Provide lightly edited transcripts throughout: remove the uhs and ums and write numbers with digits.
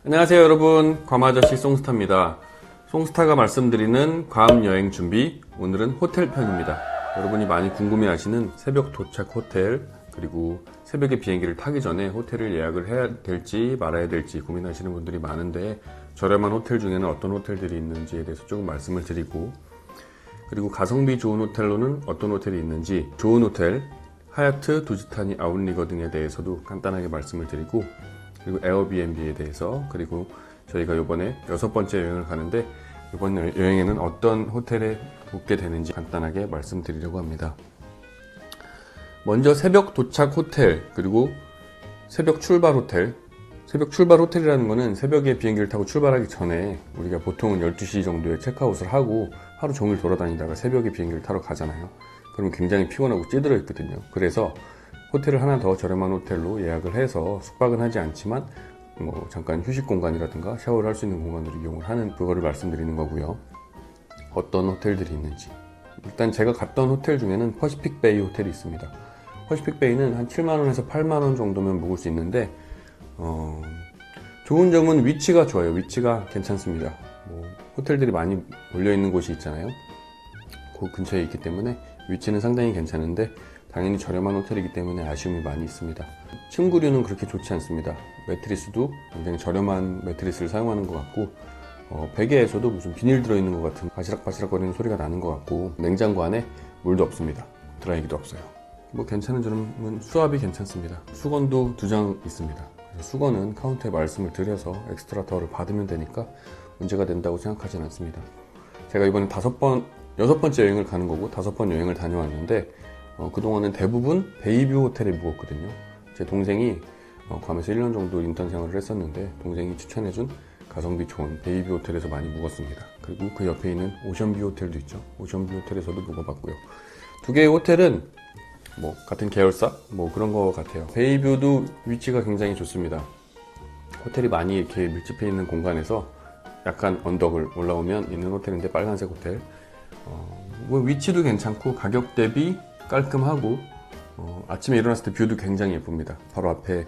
안녕하세요 여러분, 괌아저씨 송스타입니다. 송스타가 말씀드리는 괌 여행 준비, 오늘은 호텔 편입니다. 여러분이 많이 궁금해하시는 새벽 도착 호텔, 그리고 새벽에 비행기를 타기 전에 호텔을 예약을 해야 될지 말아야 될지 고민하시는 분들이 많은데, 저렴한 호텔 중에는 어떤 호텔들이 있는지에 대해서 조금 말씀을 드리고, 그리고 가성비 좋은 호텔로는 어떤 호텔이 있는지, 좋은 호텔, 하얏트, 두지타니, 아웃리거 등에 대해서도 간단하게 말씀을 드리고, 그리고 에어비앤비에 대해서, 그리고 저희가 이번에 6번째 여행을 가는데 이번 여행에는 어떤 호텔에 묵게 되는지 간단하게 말씀드리려고 합니다. 먼저 새벽 도착 호텔, 그리고 새벽 출발 호텔. 새벽 출발 호텔이라는 거는 새벽에 비행기를 타고 출발하기 전에 우리가 보통은 12시 정도에 체크아웃을 하고 하루 종일 돌아다니다가 새벽에 비행기를 타러 가잖아요. 그럼 굉장히 피곤하고 찌들어 있거든요. 그래서 호텔을 하나 더 저렴한 호텔로 예약을 해서 숙박은 하지 않지만 잠깐 휴식 공간이라든가 샤워를 할 수 있는 공간으로 이용을 하는, 그거를 말씀드리는 거고요. 어떤 호텔들이 있는지, 일단 제가 갔던 호텔 중에는 퍼시픽 베이 호텔이 있습니다. 퍼시픽 베이는 한 7만원에서 8만원 정도면 묵을 수 있는데 좋은 점은 위치가 좋아요. 위치가 괜찮습니다. 호텔들이 많이 몰려있는 곳이 있잖아요. 그 근처에 있기 때문에 위치는 상당히 괜찮은데, 당연히 저렴한 호텔이기 때문에 아쉬움이 많이 있습니다. 침구류는 그렇게 좋지 않습니다. 매트리스도 굉장히 저렴한 매트리스를 사용하는 것 같고, 베개에서도 무슨 비닐 들어있는 것 같은 바시락바시락 거리는 소리가 나는 것 같고, 냉장고 안에 물도 없습니다. 드라이기도 없어요. 괜찮은 점은 수압이 괜찮습니다. 수건도 2장 있습니다. 수건은 카운터에 말씀을 드려서 엑스트라 타월을 받으면 되니까 문제가 된다고 생각하진 않습니다. 제가 이번에 6번째 여행을 가는 거고 5번 여행을 다녀왔는데 그동안은 대부분 베이뷰 호텔에 묵었거든요. 제 동생이 괌에서 1년 정도 인턴 생활을 했었는데, 동생이 추천해준 가성비 좋은 베이뷰 호텔에서 많이 묵었습니다. 그리고 그 옆에 있는 오션뷰 호텔도 있죠. 오션뷰 호텔에서도 묵어봤고요. 두 개의 호텔은 같은 계열사? 그런 거 같아요. 베이뷰도 위치가 굉장히 좋습니다. 호텔이 많이 이렇게 밀집해 있는 공간에서 약간 언덕을 올라오면 있는 호텔인데, 빨간색 호텔. 위치도 괜찮고 가격 대비 깔끔하고, 아침에 일어났을 때 뷰도 굉장히 예쁩니다. 바로 앞에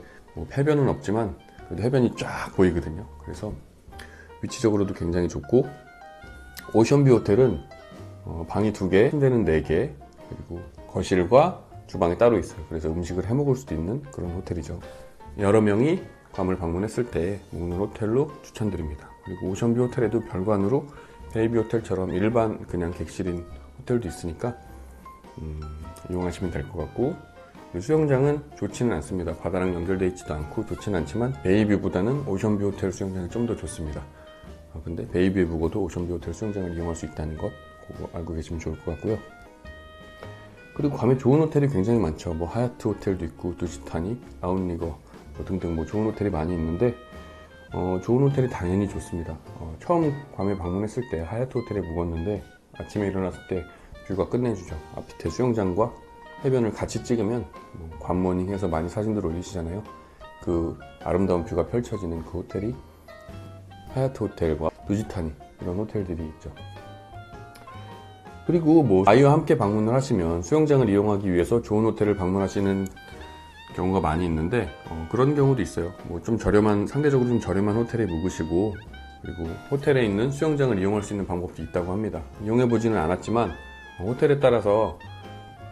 해변은 없지만 그래도 해변이 쫙 보이거든요. 그래서 위치적으로도 굉장히 좋고, 오션뷰 호텔은 방이 2개, 침대는 4개, 그리고 거실과 주방이 따로 있어요. 그래서 음식을 해 먹을 수도 있는 그런 호텔이죠. 여러 명이 괌을 방문했을 때 묵는 호텔로 추천드립니다. 그리고 오션뷰 호텔에도 별관으로 베이비 호텔처럼 일반 그냥 객실인 호텔도 있으니까 이용하시면 될 것 같고, 수영장은 좋지는 않습니다. 바다랑 연결되어 있지도 않고 좋지는 않지만 베이뷰보다는 오션뷰 호텔 수영장이 좀 더 좋습니다. 근데 베이뷰에 묵어도 오션뷰 호텔 수영장을 이용할 수 있다는 것, 그거 알고 계시면 좋을 것 같고요. 그리고 괌에 좋은 호텔이 굉장히 많죠. 하얏트 호텔도 있고, 두지타니, 아웃리거 등등 좋은 호텔이 많이 있는데, 좋은 호텔이 당연히 좋습니다. 처음 괌에 방문했을 때 하얏트 호텔에 묵었는데, 아침에 일어났을 때 뷰가 끝내주죠. 앞밑에 수영장과 해변을 같이 찍으면 괌모닝 해서 많이 사진들 올리시잖아요. 그 아름다운 뷰가 펼쳐지는 그 호텔이 하얏트 호텔과 두지타니, 이런 호텔들이 있죠. 그리고 아이와 함께 방문을 하시면 수영장을 이용하기 위해서 좋은 호텔을 방문하시는 경우가 많이 있는데, 그런 경우도 있어요. 상대적으로 좀 저렴한 호텔에 묵으시고, 그리고 호텔에 있는 수영장을 이용할 수 있는 방법도 있다고 합니다. 이용해보지는 않았지만 호텔에 따라서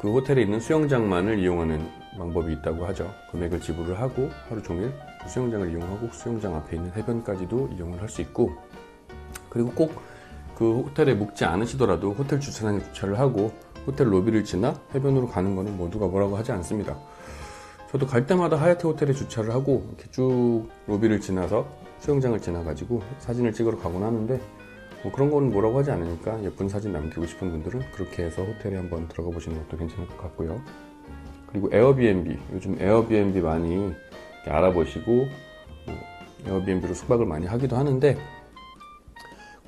그 호텔에 있는 수영장만을 이용하는 방법이 있다고 하죠. 금액을 지불을 하고 하루 종일 그 수영장을 이용하고 수영장 앞에 있는 해변까지도 이용을 할 수 있고, 그리고 꼭 그 호텔에 묵지 않으시더라도 호텔 주차장에 주차를 하고 호텔 로비를 지나 해변으로 가는 거는 누가 뭐라고 하지 않습니다. 저도 갈 때마다 하얏트 호텔에 주차를 하고 이렇게 쭉 로비를 지나서 수영장을 지나가지고 사진을 찍으러 가곤 하는데, 그런 거는 뭐라고 하지 않으니까 예쁜 사진 남기고 싶은 분들은 그렇게 해서 호텔에 한번 들어가 보시는 것도 괜찮을 것 같고요. 그리고 에어비앤비, 요즘 에어비앤비 많이 알아보시고 에어비앤비로 숙박을 많이 하기도 하는데,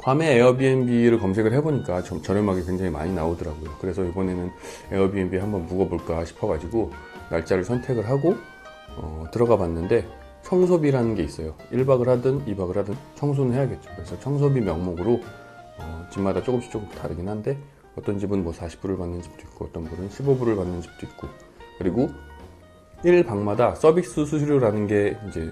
괌에 에어비앤비를 검색을 해보니까 저렴하게 굉장히 많이 나오더라고요. 그래서 이번에는 에어비앤비에 한번 묵어볼까 싶어가지고 날짜를 선택을 하고 들어가 봤는데, 청소비라는 게 있어요. 1박을 하든 2박을 하든 청소는 해야겠죠. 그래서 청소비 명목으로 집마다 조금씩 다르긴 한데, 어떤 집은 40불을 받는 집도 있고, 어떤 분은 15불을 받는 집도 있고, 그리고 1박마다 서비스 수수료라는 게 이제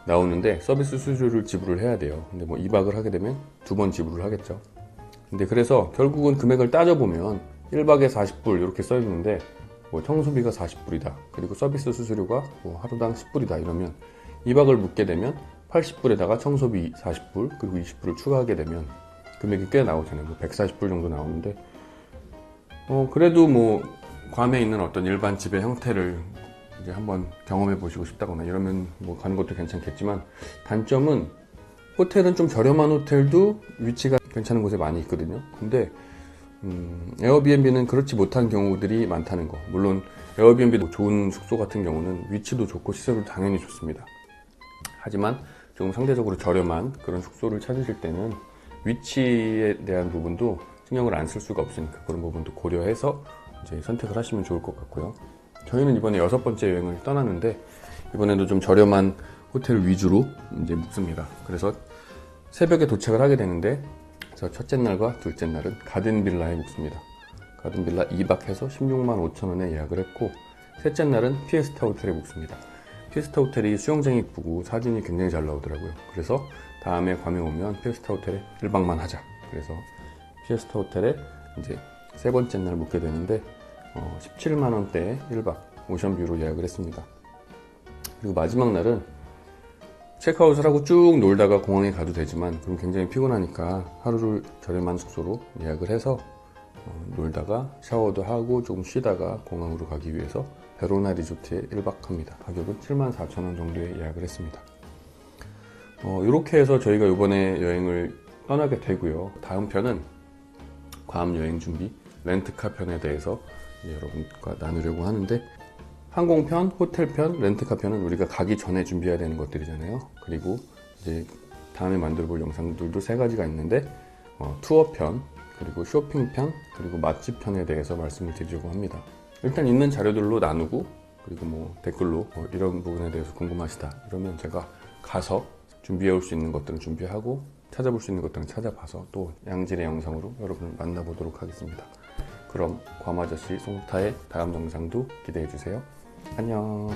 나오는데 서비스 수수료를 지불을 해야 돼요. 근데 뭐 2박을 하게 되면 2번 지불을 하겠죠. 근데 그래서 결국은 금액을 따져보면 1박에 40불 이렇게 써 있는데 뭐 청소비가 40불이다. 그리고 서비스 수수료가 뭐 하루당 10불이다. 이러면 2박을 묵게 되면 80불에다가 청소비 40불 그리고 20불을 추가하게 되면 금액이 꽤 나오잖아요. 뭐 140불 정도 나오는데 그래도 뭐 괌에 있는 어떤 일반 집의 형태를 이제 한번 경험해 보시고 싶다거나 이러면 뭐 가는 것도 괜찮겠지만, 단점은 호텔은 좀 저렴한 호텔도 위치가 괜찮은 곳에 많이 있거든요. 근데 에어비앤비는 그렇지 못한 경우들이 많다는 거. 물론 에어비앤비도 좋은 숙소 같은 경우는 위치도 좋고 시설도 당연히 좋습니다. 하지만 조금 상대적으로 저렴한 그런 숙소를 찾으실 때는 위치에 대한 부분도 신경을 안 쓸 수가 없으니까 그런 부분도 고려해서 이제 선택을 하시면 좋을 것 같고요. 저희는 이번에 6번째 여행을 떠나는데 이번에도 좀 저렴한 호텔 위주로 이제 묵습니다. 그래서 새벽에 도착을 하게 되는데 첫째 날과 둘째 날은 가든빌라에 묵습니다. 가든빌라 2박 해서 16만 5천 원에 예약을 했고, 셋째 날은 피에스타 호텔에 묵습니다. 피에스타 호텔이 수영장이 이쁘고 사진이 굉장히 잘 나오더라고요. 그래서 다음에 괌에 오면 피에스타 호텔에 1박만 하자. 그래서 피에스타 호텔에 이제 세 번째 날 묵게 되는데 17만 원대에 1박 오션뷰로 예약을 했습니다. 그리고 마지막 날은 체크아웃을 하고 쭉 놀다가 공항에 가도 되지만 그럼 굉장히 피곤하니까 하루를 저렴한 숙소로 예약을 해서 놀다가 샤워도 하고 조금 쉬다가 공항으로 가기 위해서 베로나 리조트에 1박 합니다. 가격은 74,000원 정도에 예약을 했습니다. 이렇게 해서 저희가 이번에 여행을 떠나게 되고요. 다음 편은 괌 여행 준비 렌트카 편에 대해서 여러분과 나누려고 하는데, 항공편, 호텔편, 렌트카편은 우리가 가기 전에 준비해야 되는 것들이잖아요. 그리고 이제 다음에 만들어 볼 영상들도 3가지가 있는데 투어편, 그리고 쇼핑편, 그리고 맛집편에 대해서 말씀을 드리려고 합니다. 일단 있는 자료들로 나누고, 그리고 뭐 댓글로 이런 부분에 대해서 궁금하시다 이러면 제가 가서 준비해 올 수 있는 것들은 준비하고 찾아볼 수 있는 것들은 찾아봐서 또 양질의 영상으로 여러분을 만나보도록 하겠습니다. 그럼 괌아저씨 송타의 다음 영상도 기대해 주세요. 안녕.